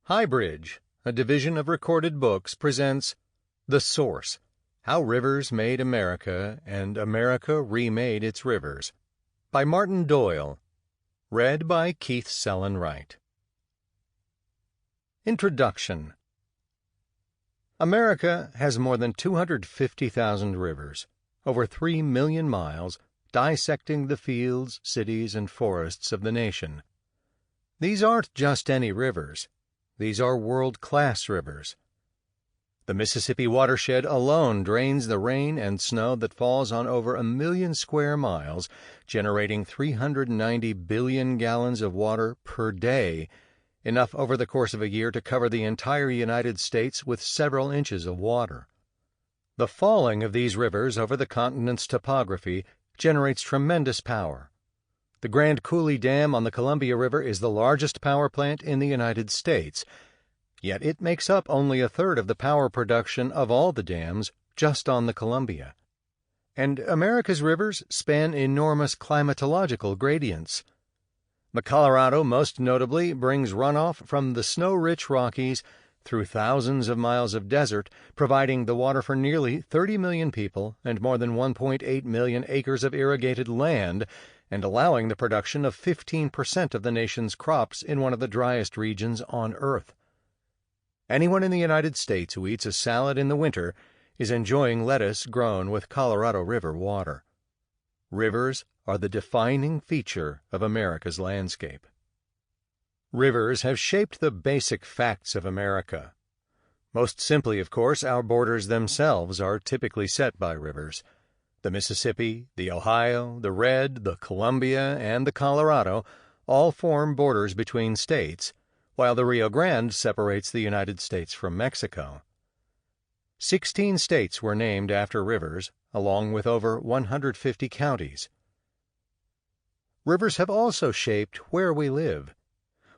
HighBridge, a division of Recorded Books, presents The Source: How Rivers Made America and America Remade Its Rivers, by Martin Doyle. Read by Keith Sellon-Wright. Introduction. America has more than 250,000 rivers, over 3 million miles, dissecting the fields, cities, and forests of the nation. These aren't just any rivers. These are world-class rivers. The Mississippi watershed alone drains the rain and snow that falls on over 1 million square miles, generating 390 billion gallons of water per day, enough over the course of a year to cover the entire United States with several inches of water. The falling of these rivers over the continent's topography generates tremendous power. The Grand Coulee Dam on the Columbia River is the largest power plant in the United States, yet it makes up only a third of the power production of all the dams just on the Columbia. And America's rivers span enormous climatological gradients. The Colorado most notably brings runoff from the snow-rich Rockies through thousands of miles of desert, providing the water for nearly 30 million people and more than 1.8 million acres of irrigated land, and allowing the production of 15% of the nation's crops in one of the driest regions on Earth. Anyone in the United States who eats a salad in the winter is enjoying lettuce grown with Colorado River water. Rivers are the defining feature of America's landscape. Rivers have shaped the basic facts of America. Most simply, of course, our borders themselves are typically set by rivers. The Mississippi, the Ohio, the Red, the Columbia, and the Colorado all form borders between states, while the Rio Grande separates the United States from Mexico. 16 states were named after rivers, along with over 150 counties. Rivers have also shaped where we live.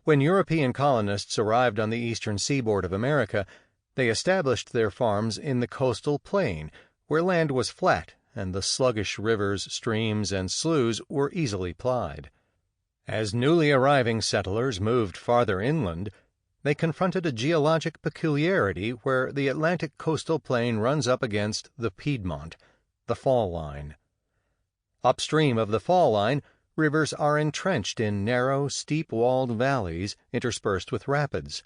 When European colonists arrived on the eastern seaboard of America, they established their farms in the coastal plain, where land was flat and the sluggish rivers, streams, and sloughs were easily plied. As newly arriving settlers moved farther inland, they confronted a geologic peculiarity where the Atlantic coastal plain runs up against the Piedmont, the fall line. Upstream of the fall line, rivers are entrenched in narrow, steep-walled valleys interspersed with rapids.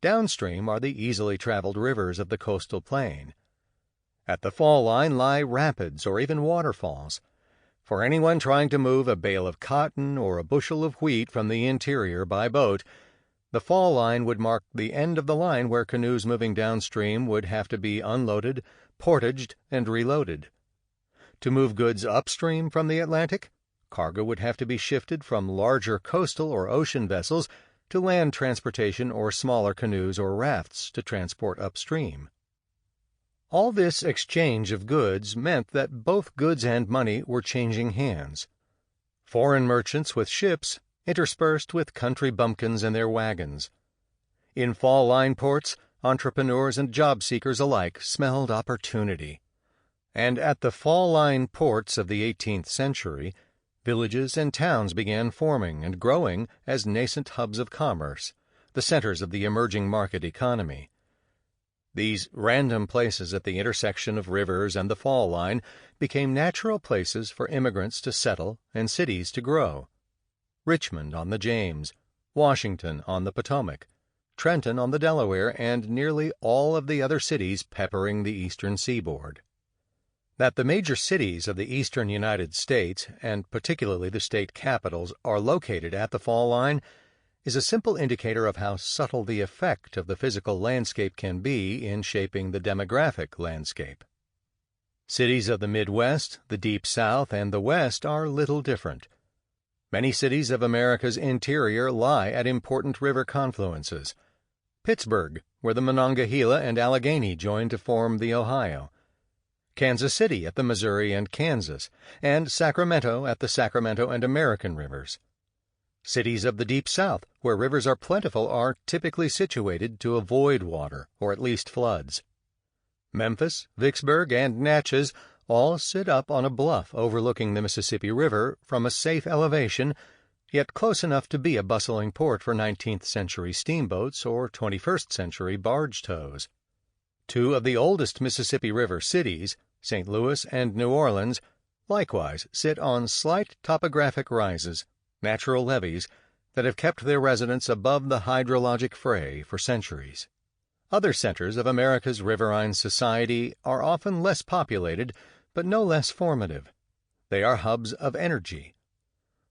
Downstream are the easily traveled rivers of the coastal plain. At the fall line lie rapids or even waterfalls. For anyone trying to move a bale of cotton or a bushel of wheat from the interior by boat, the fall line would mark the end of the line where canoes moving downstream would have to be unloaded, portaged, and reloaded. To move goods upstream from the Atlantic, cargo would have to be shifted from larger coastal or ocean vessels to land transportation or smaller canoes or rafts to transport upstream. All this exchange of goods meant that both goods and money were changing hands. Foreign merchants with ships interspersed with country bumpkins and their wagons. In fall line ports, entrepreneurs and job seekers alike smelled opportunity. And at the fall line ports of the 18th century, villages and towns began forming and growing as nascent hubs of commerce, the centers of the emerging market economy. These random places at the intersection of rivers and the fall line became natural places for immigrants to settle and cities to grow. Richmond on the James, Washington on the Potomac, Trenton on the Delaware, and nearly all of the other cities peppering the eastern seaboard. That the major cities of the eastern United States, and particularly the state capitals, are located at the fall line is a simple indicator of how subtle the effect of the physical landscape can be in shaping the demographic landscape. Cities of the Midwest, the Deep South, and the West are little different. Many cities of America's interior lie at important river confluences. Pittsburgh, where the Monongahela and Allegheny join to form the Ohio. Kansas City at the Missouri and Kansas, and Sacramento at the Sacramento and American rivers. Cities of the Deep South, where rivers are plentiful, are typically situated to avoid water, or at least floods. Memphis, Vicksburg, and Natchez all sit up on a bluff overlooking the Mississippi River from a safe elevation yet close enough to be a bustling port for 19th-century steamboats or 21st-century barge tows. Two of the oldest Mississippi River cities, St. Louis and New Orleans, likewise sit on slight topographic rises, natural levees, that have kept their residents above the hydrologic fray for centuries. Other centers of America's riverine society are often less populated, but no less formative. They are hubs of energy.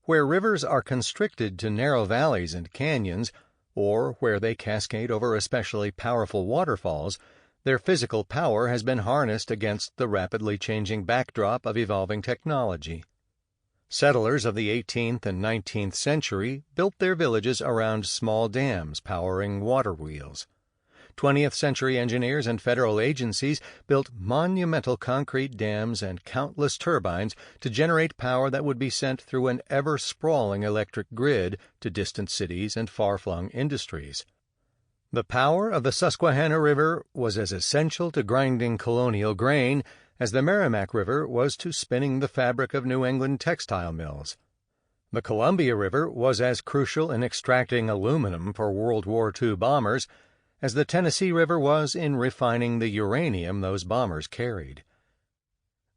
Where rivers are constricted to narrow valleys and canyons, or where they cascade over especially powerful waterfalls, their physical power has been harnessed against the rapidly changing backdrop of evolving technology. Settlers of the 18th and 19th century built their villages around small dams powering water wheels. 20th century engineers and federal agencies built monumental concrete dams and countless turbines to generate power that would be sent through an ever-sprawling electric grid to distant cities and far-flung industries. The power of the Susquehanna River was as essential to grinding colonial grain as the Merrimack River was to spinning the fabric of New England textile mills. The Columbia River was as crucial in extracting aluminum for World War II bombers as the Tennessee River was in refining the uranium those bombers carried.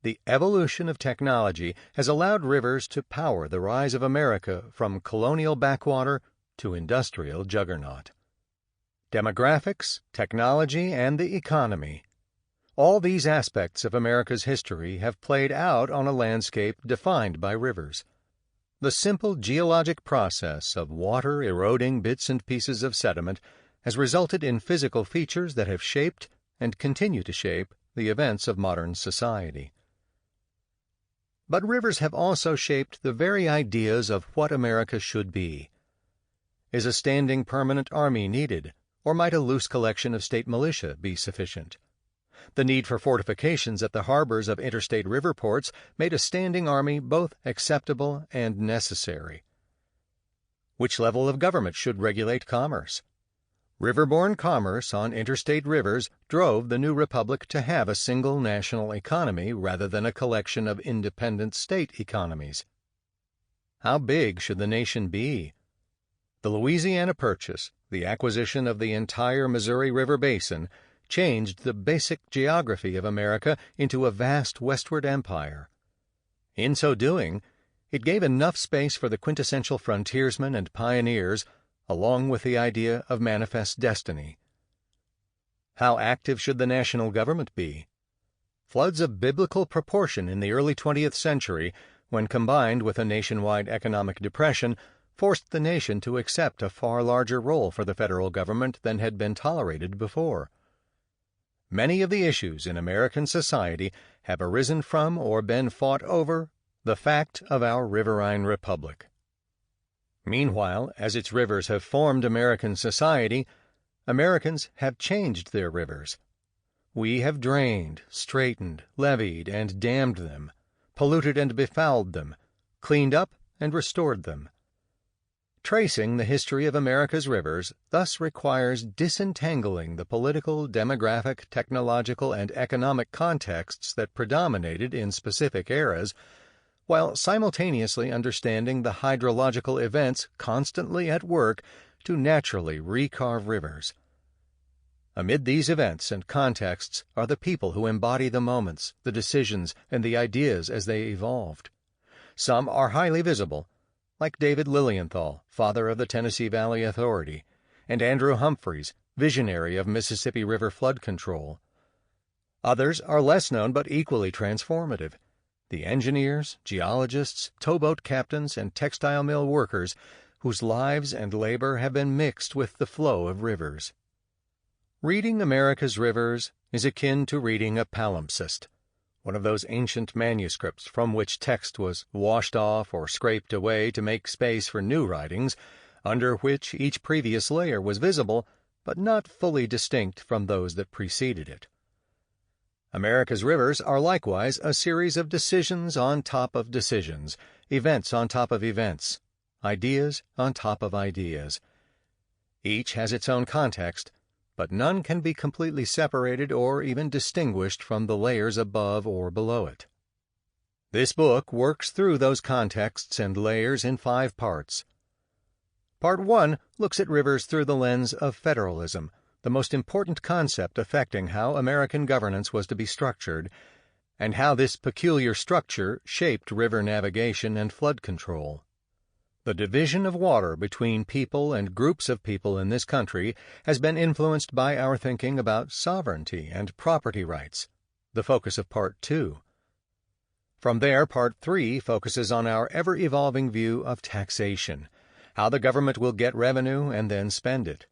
The evolution of technology has allowed rivers to power the rise of America from colonial backwater to industrial juggernaut. Demographics, technology, and the economy. All these aspects of America's history have played out on a landscape defined by rivers. The simple geologic process of water eroding bits and pieces of sediment has resulted in physical features that have shaped and continue to shape the events of modern society. But rivers have also shaped the very ideas of what America should be. Is a standing permanent army needed, or might a loose collection of state militia be sufficient? The need for fortifications at the harbors of interstate river ports made a standing army both acceptable and necessary. Which level of government should regulate commerce? Riverborne commerce on interstate rivers drove the new republic to have a single national economy rather than a collection of independent state economies. How big should the nation be? The Louisiana Purchase, the acquisition of the entire Missouri River basin, changed the basic geography of America into a vast westward empire. In so doing, it gave enough space for the quintessential frontiersmen and pioneers, along with the idea of manifest destiny. How active should the national government be? Floods of biblical proportion in the early 20th century, when combined with a nationwide economic depression, forced the nation to accept a far larger role for the federal government than had been tolerated before. Many of the issues in American society have arisen from or been fought over the fact of our riverine republic. Meanwhile, as its rivers have formed American society, Americans have changed their rivers. We have drained, straightened, leveed, and dammed them, polluted and befouled them, cleaned up and restored them. Tracing the history of America's rivers thus requires disentangling the political, demographic, technological, and economic contexts that predominated in specific eras, while simultaneously understanding the hydrological events constantly at work to naturally recarve rivers. Amid these events and contexts are the people who embody the moments, the decisions, and the ideas as they evolved. Some are highly visible, like David Lilienthal, father of the Tennessee Valley Authority, and Andrew Humphreys, visionary of Mississippi River flood control. Others are less known but equally transformative: the engineers, geologists, towboat captains, and textile mill workers whose lives and labor have been mixed with the flow of rivers. Reading America's rivers is akin to reading a palimpsest, one of those ancient manuscripts from which text was washed off or scraped away to make space for new writings, under which each previous layer was visible, but not fully distinct from those that preceded it. America's rivers are likewise a series of decisions on top of decisions, events on top of events, ideas on top of ideas. Each has its own context, but none can be completely separated or even distinguished from the layers above or below it. This book works through those contexts and layers in 5 parts. Part 1 looks at rivers through the lens of federalism, the most important concept affecting how American governance was to be structured, and how this peculiar structure shaped river navigation and flood control. The division of water between people and groups of people in this country has been influenced by our thinking about sovereignty and property rights, the focus of Part 2. From there, Part 3 focuses on our ever-evolving view of taxation, how the government will get revenue and then spend it.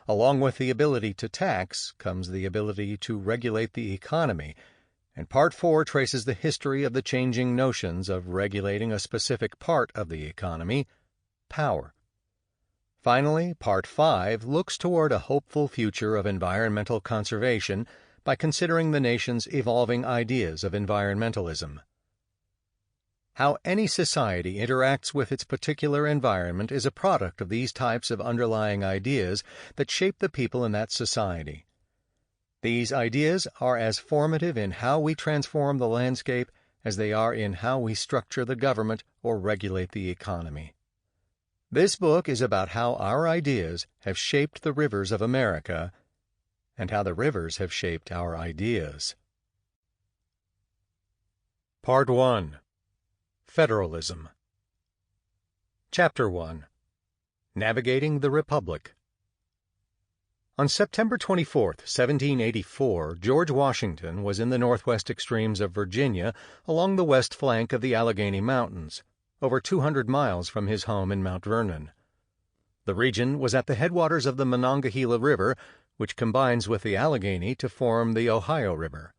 Along with the ability to tax comes the ability to regulate the economy, and Part 4 traces the history of the changing notions of regulating a specific part of the economy, power. Finally, Part 5 looks toward a hopeful future of environmental conservation by considering the nation's evolving ideas of environmentalism. How any society interacts with its particular environment is a product of these types of underlying ideas that shape the people in that society. These ideas are as formative in how we transform the landscape as they are in how we structure the government or regulate the economy. This book is about how our ideas have shaped the rivers of America and how the rivers have shaped our ideas. Part 1. Federalism. Chapter 1. Navigating the Republic. On September 24, 1784, George Washington was in the northwest extremes of Virginia along the west flank of the Allegheny Mountains, over 200 miles from his home in Mount Vernon. The region was at the headwaters of the Monongahela River, which combines with the Allegheny to form the Ohio River.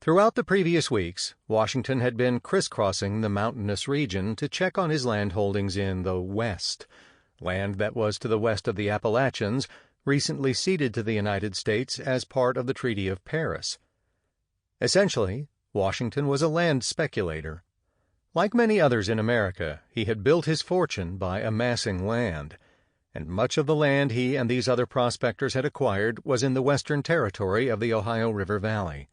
Throughout the previous weeks, Washington had been crisscrossing the mountainous region to check on his land holdings in the West, land that was to the west of the Appalachians, recently ceded to the United States as part of the Treaty of Paris. Essentially, Washington was a land speculator. Like many others in America, he had built his fortune by amassing land, and much of the land he and these other prospectors had acquired was in the western territory of the Ohio River Valley.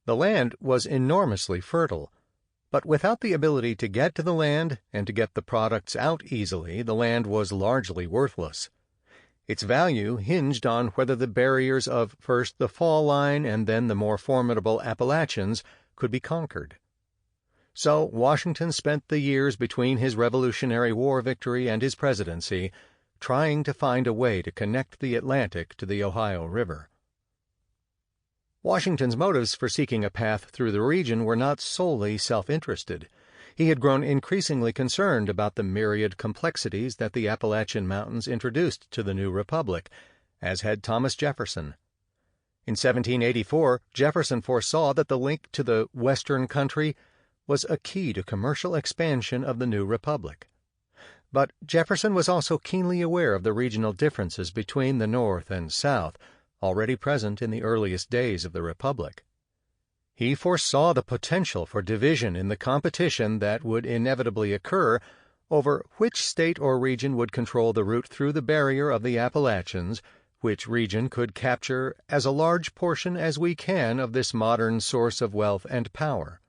The land was enormously fertile, but without the ability to get to the land and to get the products out easily, the land was largely worthless. Its value hinged on whether the barriers of first the fall line and then the more formidable Appalachians could be conquered. So Washington spent the years between his Revolutionary War victory and his presidency trying to find a way to connect the Atlantic to the Ohio River. Washington's motives for seeking a path through the region were not solely self-interested. He had grown increasingly concerned about the myriad complexities that the Appalachian Mountains introduced to the new republic, as had Thomas Jefferson. In 1784, Jefferson foresaw that the link to the western country was a key to commercial expansion of the new republic. But Jefferson was also keenly aware of the regional differences between the North and South, already present in the earliest days of the republic. He foresaw the potential for division in the competition that would inevitably occur over which state or region would control the route through the barrier of the Appalachians, which region could capture as a large portion as we can of this modern source of wealth and power.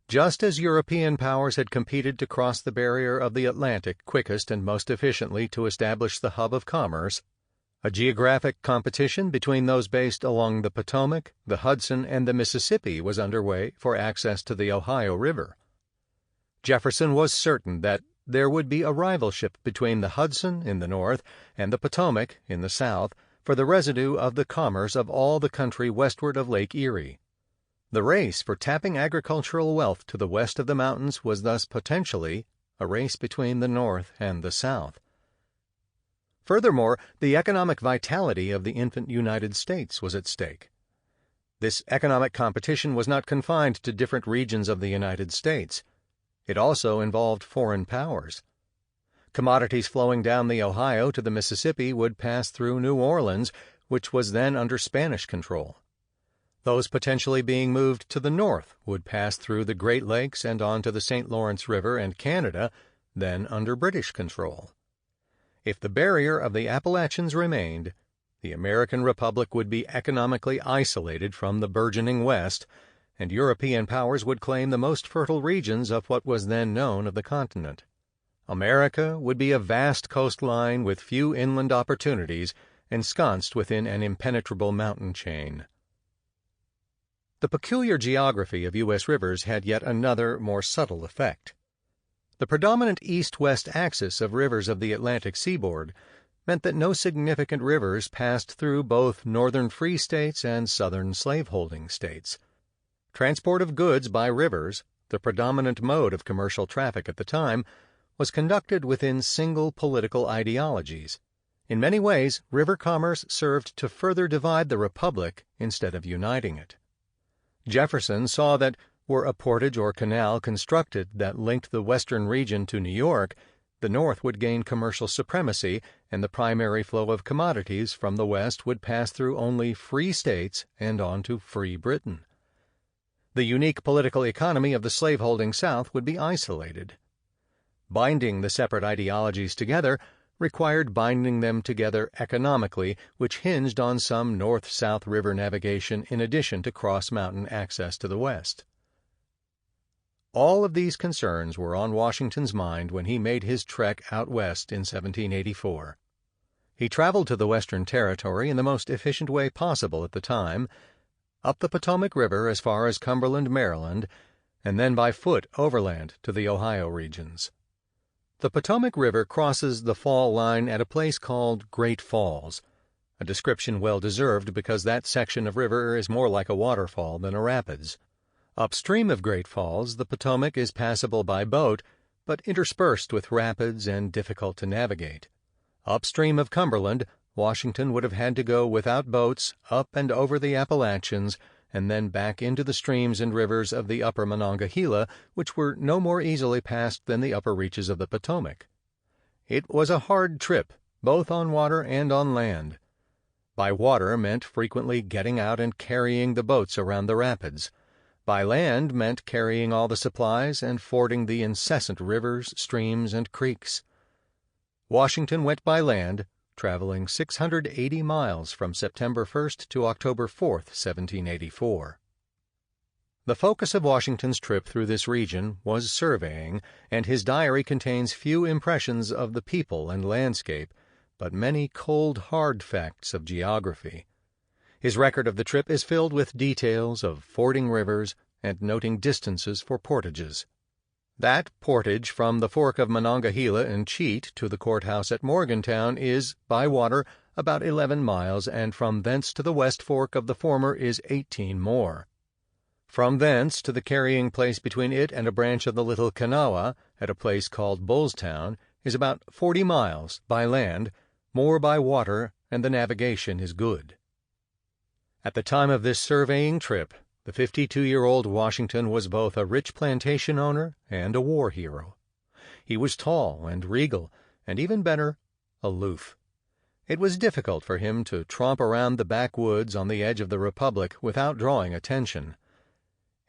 Just as European powers had competed to cross the barrier of the Atlantic quickest and most efficiently to establish the hub of commerce, a geographic competition between those based along the Potomac, the Hudson, and the Mississippi was underway for access to the Ohio River. Jefferson was certain that there would be a rivalship between the Hudson in the north and the Potomac in the south for the residue of the commerce of all the country westward of Lake Erie. The race for tapping agricultural wealth to the west of the mountains was thus potentially a race between the north and the south. Furthermore, the economic vitality of the infant United States was at stake. This economic competition was not confined to different regions of the United States. It also involved foreign powers. Commodities flowing down the Ohio to the Mississippi would pass through New Orleans, which was then under Spanish control. Those potentially being moved to the north would pass through the Great Lakes and on to the St. Lawrence River and Canada, then under British control. If the barrier of the Appalachians remained, the American Republic would be economically isolated from the burgeoning West, and European powers would claim the most fertile regions of what was then known of the continent. America would be a vast coastline with few inland opportunities, ensconced within an impenetrable mountain chain. The peculiar geography of U.S. rivers had yet another, more subtle effect. The predominant east-west axis of rivers of the Atlantic seaboard meant that no significant rivers passed through both northern free states and southern slaveholding states. Transport of goods by rivers, the predominant mode of commercial traffic at the time, was conducted within single political ideologies. In many ways, river commerce served to further divide the republic instead of uniting it. Jefferson saw that, were a portage or canal constructed that linked the western region to New York, the North would gain commercial supremacy, and the primary flow of commodities from the West would pass through only free states and on to free Britain. The unique political economy of the slaveholding South would be isolated. Binding the separate ideologies together required binding them together economically, which hinged on some north-south river navigation in addition to cross-mountain access to the West. All of these concerns were on Washington's mind when he made his trek out west in 1784. He traveled to the Western Territory in the most efficient way possible at the time, up the Potomac River as far as Cumberland, Maryland, and then by foot overland to the Ohio regions. The Potomac River crosses the fall line at a place called Great Falls, a description well deserved because that section of river is more like a waterfall than a rapids. Upstream of Great Falls, the Potomac is passable by boat, but interspersed with rapids and difficult to navigate. Upstream of Cumberland, Washington would have had to go without boats up and over the Appalachians and then back into the streams and rivers of the upper Monongahela, which were no more easily passed than the upper reaches of the Potomac. It was a hard trip, both on water and on land. By water meant frequently getting out and carrying the boats around the rapids. By land meant carrying all the supplies and fording the incessant rivers, streams, and creeks. Washington went by land, traveling 680 miles from September 1st to October 4th, 1784. The focus of Washington's trip through this region was surveying, and his diary contains few impressions of the people and landscape, but many cold, hard facts of geography. His record of the trip is filled with details of fording rivers and noting distances for portages. That portage from the fork of Monongahela and Cheat to the courthouse at Morgantown is, by water, about 11 miles, and from thence to the west fork of the former is 18 more. From thence to the carrying place between it and a branch of the Little Kanawha, at a place called Bullstown, is about 40 miles, by land, more by water, and the navigation is good. At the time of this surveying trip, the 52-year-old Washington was both a rich plantation owner and a war hero. He was tall and regal, and even better, aloof. It was difficult for him to tromp around the backwoods on the edge of the Republic without drawing attention.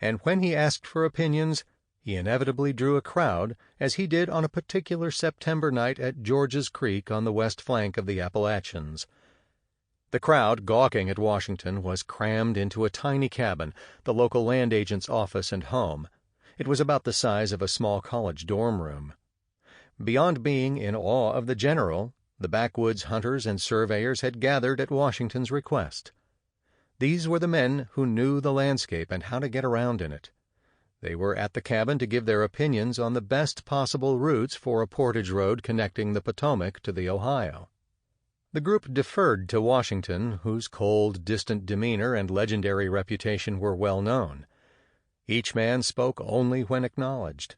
And when he asked for opinions, he inevitably drew a crowd, as he did on a particular September night at George's Creek on the west flank of the Appalachians. The crowd, gawking at Washington, was crammed into a tiny cabin, the local land agent's office and home. It was about the size of a small college dorm room. Beyond being in awe of the general, the backwoods hunters and surveyors had gathered at Washington's request. These were the men who knew the landscape and how to get around in it. They were at the cabin to give their opinions on the best possible routes for a portage road connecting the Potomac to the Ohio. The group deferred to Washington, whose cold, distant demeanor and legendary reputation were well known. Each man spoke only when acknowledged.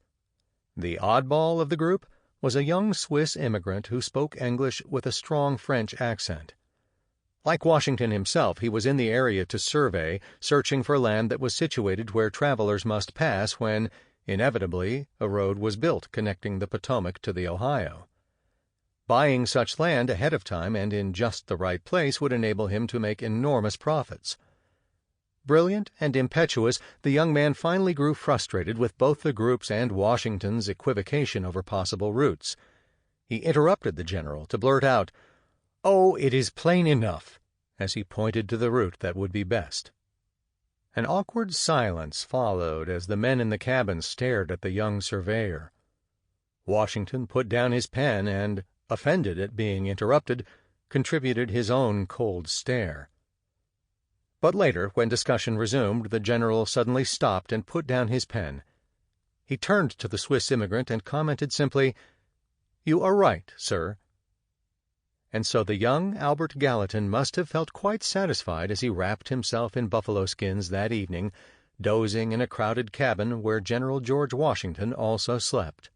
The oddball of the group was a young Swiss immigrant who spoke English with a strong French accent. Like Washington himself, he was in the area to survey, searching for land that was situated where travelers must pass when, inevitably, a road was built connecting the Potomac to the Ohio. Buying such land ahead of time and in just the right place would enable him to make enormous profits. Brilliant and impetuous, the young man finally grew frustrated with both the group's and Washington's equivocation over possible routes. He interrupted the general to blurt out, "Oh, it is plain enough," as he pointed to the route that would be best. An awkward silence followed as the men in the cabin stared at the young surveyor. Washington put down his pen and, offended at being interrupted, contributed his own cold stare. But later, when discussion resumed, the general suddenly stopped and put down his pen. He turned to the Swiss immigrant and commented simply, "You are right, sir." And so the young Albert Gallatin must have felt quite satisfied as he wrapped himself in buffalo skins that evening, dozing in a crowded cabin where General George Washington also slept.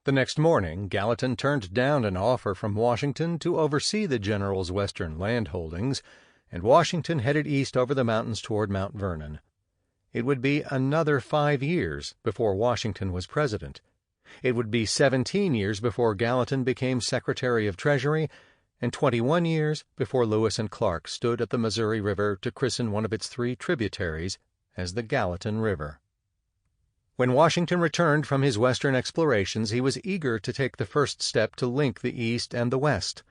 The next morning, Gallatin turned down an offer from Washington to oversee the general's western land holdings, and Washington headed east over the mountains toward Mount Vernon. It would be another 5 years before Washington was president. It would be 17 years before Gallatin became Secretary of Treasury, and 21 years before Lewis and Clark stood at the Missouri River to christen one of its 3 tributaries as the Gallatin River. When Washington returned from his western explorations, he was eager to take the first step to link the East and the West,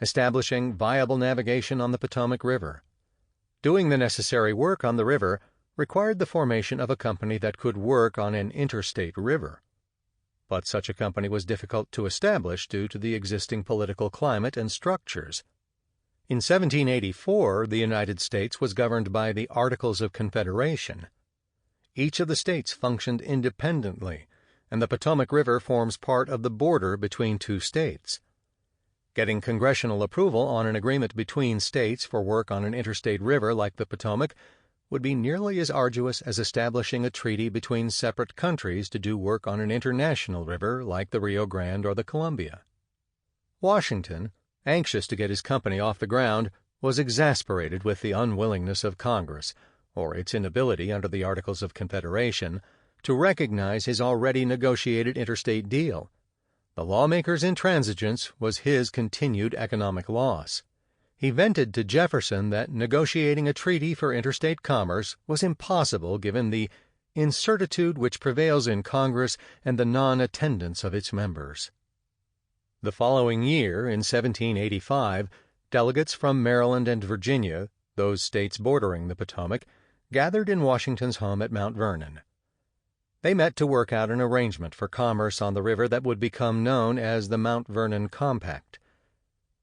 establishing viable navigation on the Potomac River. Doing the necessary work on the river required the formation of a company that could work on an interstate river. But such a company was difficult to establish due to the existing political climate and structures. In 1784, the United States was governed by the Articles of Confederation. Each of the states functioned independently, and the Potomac River forms part of the border between 2 states. Getting congressional approval on an agreement between states for work on an interstate river like the Potomac would be nearly as arduous as establishing a treaty between separate countries to do work on an international river like the Rio Grande or the Columbia. Washington, anxious to get his company off the ground, was exasperated with the unwillingness of Congress, or its inability under the Articles of Confederation, to recognize his already negotiated interstate deal. The lawmaker's intransigence was his continued economic loss. He vented to Jefferson that negotiating a treaty for interstate commerce was impossible given the incertitude which prevails in Congress and the non-attendance of its members. The following year, in 1785, delegates from Maryland and Virginia, those states bordering the Potomac, gathered in Washington's home at Mount Vernon. They met to work out an arrangement for commerce on the river that would become known as the Mount Vernon Compact.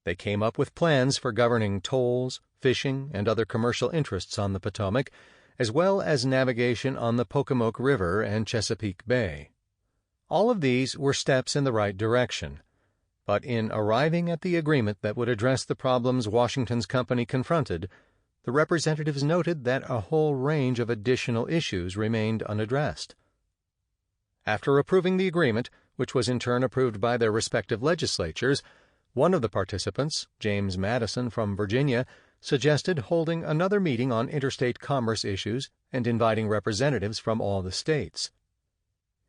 They came up with plans for governing tolls, fishing, and other commercial interests on the Potomac, as well as navigation on the Pocomoke River and Chesapeake Bay. All of these were steps in the right direction, but in arriving at the agreement that would address the problems Washington's company confronted, the representatives noted that a whole range of additional issues remained unaddressed. After approving the agreement, which was in turn approved by their respective legislatures, one of the participants, James Madison from Virginia, suggested holding another meeting on interstate commerce issues and inviting representatives from all the states.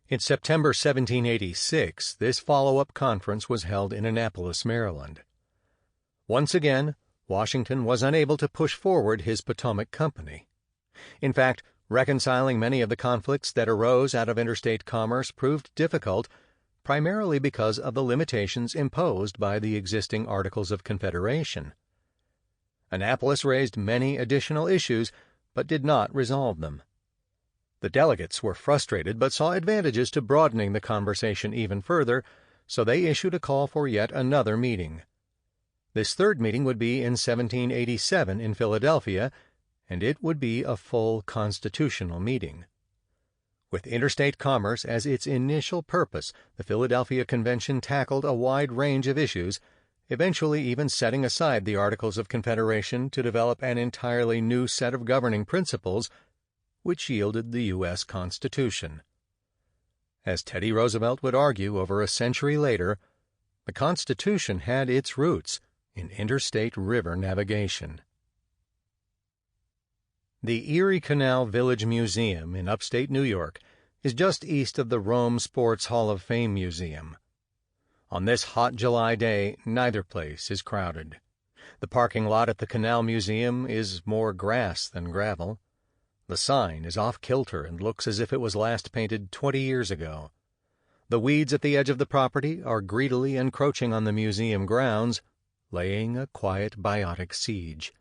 In September 1786, this follow-up conference was held in Annapolis, Maryland. Once again, Washington was unable to push forward his Potomac Company. In fact, reconciling many of the conflicts that arose out of interstate commerce proved difficult, primarily because of the limitations imposed by the existing Articles of Confederation. Annapolis raised many additional issues, but did not resolve them. The delegates were frustrated but saw advantages to broadening the conversation even further, so they issued a call for yet another meeting. This third meeting would be in 1787 in Philadelphia, and it would be a full constitutional meeting. With interstate commerce as its initial purpose, the Philadelphia Convention tackled a wide range of issues, eventually even setting aside the Articles of Confederation to develop an entirely new set of governing principles, which yielded the U.S. Constitution. As Teddy Roosevelt would argue over a century later, the Constitution had its roots in interstate river navigation. The Erie Canal Village Museum in upstate New York is just east of the Rome Sports Hall of Fame Museum. On this hot July day, neither place is crowded. The parking lot at the Canal Museum is more grass than gravel. The sign is off-kilter and looks as if it was last painted 20 years ago. The weeds at the edge of the property are greedily encroaching on the museum grounds, laying a quiet biotic siege.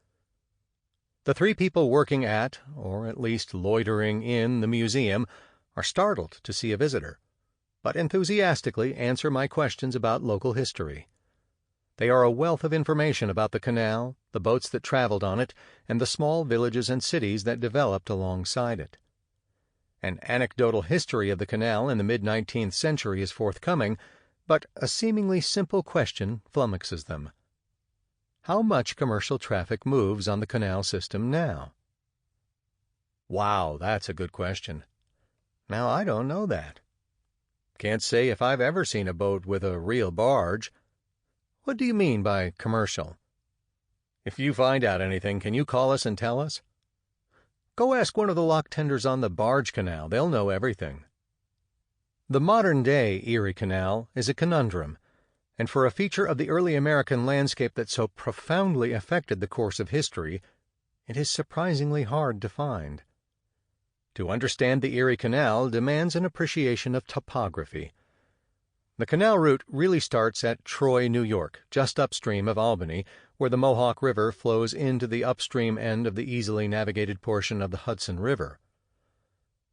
The 3 people working at, or at least loitering in, the museum are startled to see a visitor. but enthusiastically answer my questions about local history. They are a wealth of information about the canal, the boats that traveled on it, and the small villages and cities that developed alongside it. An anecdotal history of the canal in the mid-19th century is forthcoming, but a seemingly simple question flummoxes them. How much commercial traffic moves on the canal system now? Wow, that's a good question. Now, I don't know that. Can't say if I've ever seen a boat with a real barge. What do you mean by commercial? If you find out anything, can you call us and tell us? Go ask one of the lock tenders on the barge canal. They'll know everything. The modern-day Erie Canal is a conundrum, and for a feature of the early American landscape that so profoundly affected the course of history, it is surprisingly hard to find. To understand the Erie Canal demands an appreciation of topography. The canal route really starts at Troy, New York, just upstream of Albany, where the Mohawk River flows into the upstream end of the easily navigated portion of the Hudson River.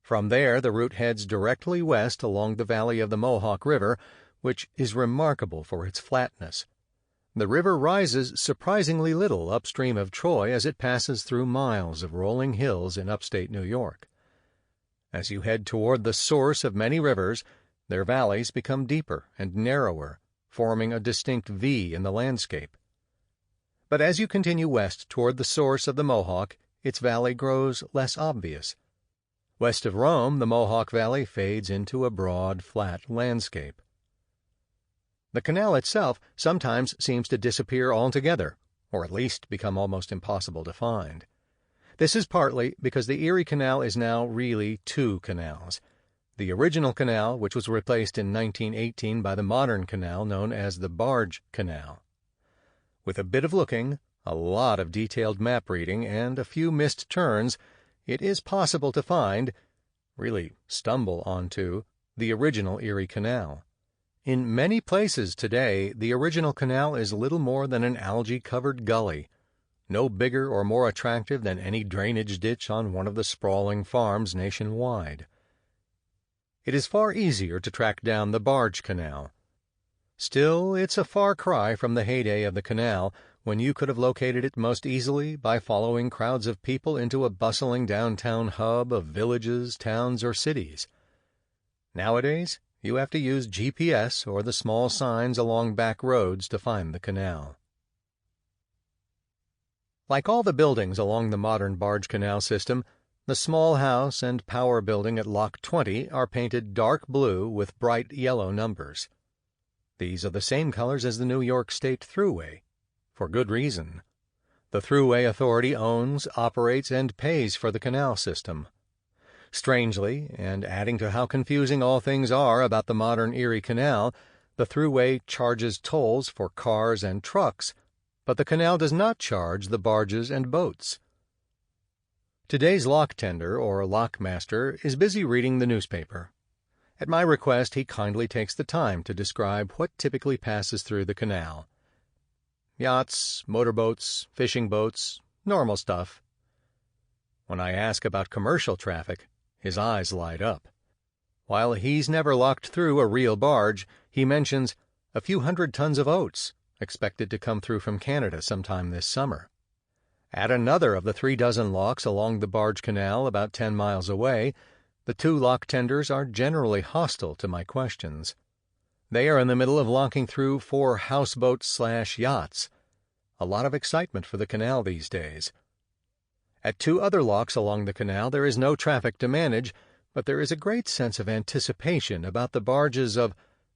From there, the route heads directly west along the valley of the Mohawk River, which is remarkable for its flatness. The river rises surprisingly little upstream of Troy as it passes through miles of rolling hills in upstate New York. As you head toward the source of many rivers, their valleys become deeper and narrower, forming a distinct V in the landscape. But as you continue west toward the source of the Mohawk, its valley grows less obvious. West of Rome, the Mohawk Valley fades into a broad, flat landscape. The canal itself sometimes seems to disappear altogether, or at least become almost impossible to find. This is partly because the Erie Canal is now really two canals. The original canal, which was replaced in 1918 by the modern canal known as the Barge Canal. With a bit of looking, a lot of detailed map reading, and a few missed turns, it is possible to find, really stumble onto, the original Erie Canal. In many places today, the original canal is little more than an algae-covered gully, no bigger or more attractive than any drainage ditch on one of the sprawling farms nationwide. It is far easier to track down the Barge Canal. Still, it's a far cry from the heyday of the canal, when you could have located it most easily by following crowds of people into a bustling downtown hub of villages, towns, or cities. Nowadays, you have to use GPS or the small signs along back roads to find the canal. Like all the buildings along the modern barge canal system, the small house and power building at Lock 20 are painted dark blue with bright yellow numbers. These are the same colors as the New York State Thruway, for good reason. The Thruway Authority owns, operates, and pays for the canal system. Strangely, and adding to how confusing all things are about the modern Erie Canal, the Thruway charges tolls for cars and trucks, but the canal does not charge the barges and boats. Today's lock tender, or lockmaster, is busy reading the newspaper. At my request, he kindly takes the time to describe what typically passes through the canal. Yachts, motorboats, fishing boats, normal stuff. When I ask about commercial traffic, his eyes light up. While he's never locked through a real barge, he mentions a few hundred tons of oats, expected to come through from Canada sometime this summer. At another of the 36 locks along the Barge Canal about 10 miles away, the two lock tenders are generally hostile to my questions. They are in the middle of locking through 4 houseboats/yachts. A lot of excitement for the canal these days. At 2 other locks along the canal there is no traffic to manage, but there is a great sense of anticipation about the barges of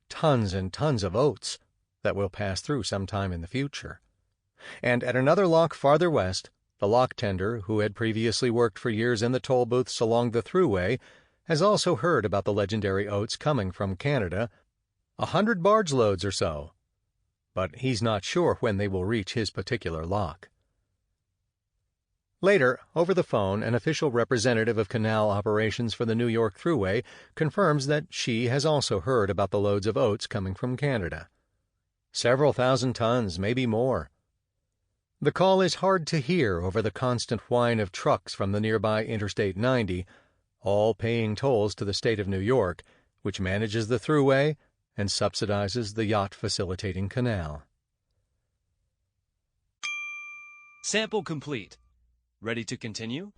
tons and tons of oats that will pass through sometime in the future. And at another lock farther west, the lock tender, who had previously worked for years in the toll booths along the Thruway, has also heard about the legendary oats coming from Canada, 100 barge loads or so, but he's not sure when they will reach his particular lock. Later, over the phone, an official representative of canal operations for the New York Thruway confirms that she has also heard about the loads of oats coming from Canada. Several thousand tons, maybe more. The call is hard to hear over the constant whine of trucks from the nearby Interstate 90, all paying tolls to the state of New York, which manages the thruway and subsidizes the yacht facilitating canal. Sample complete. Ready to continue?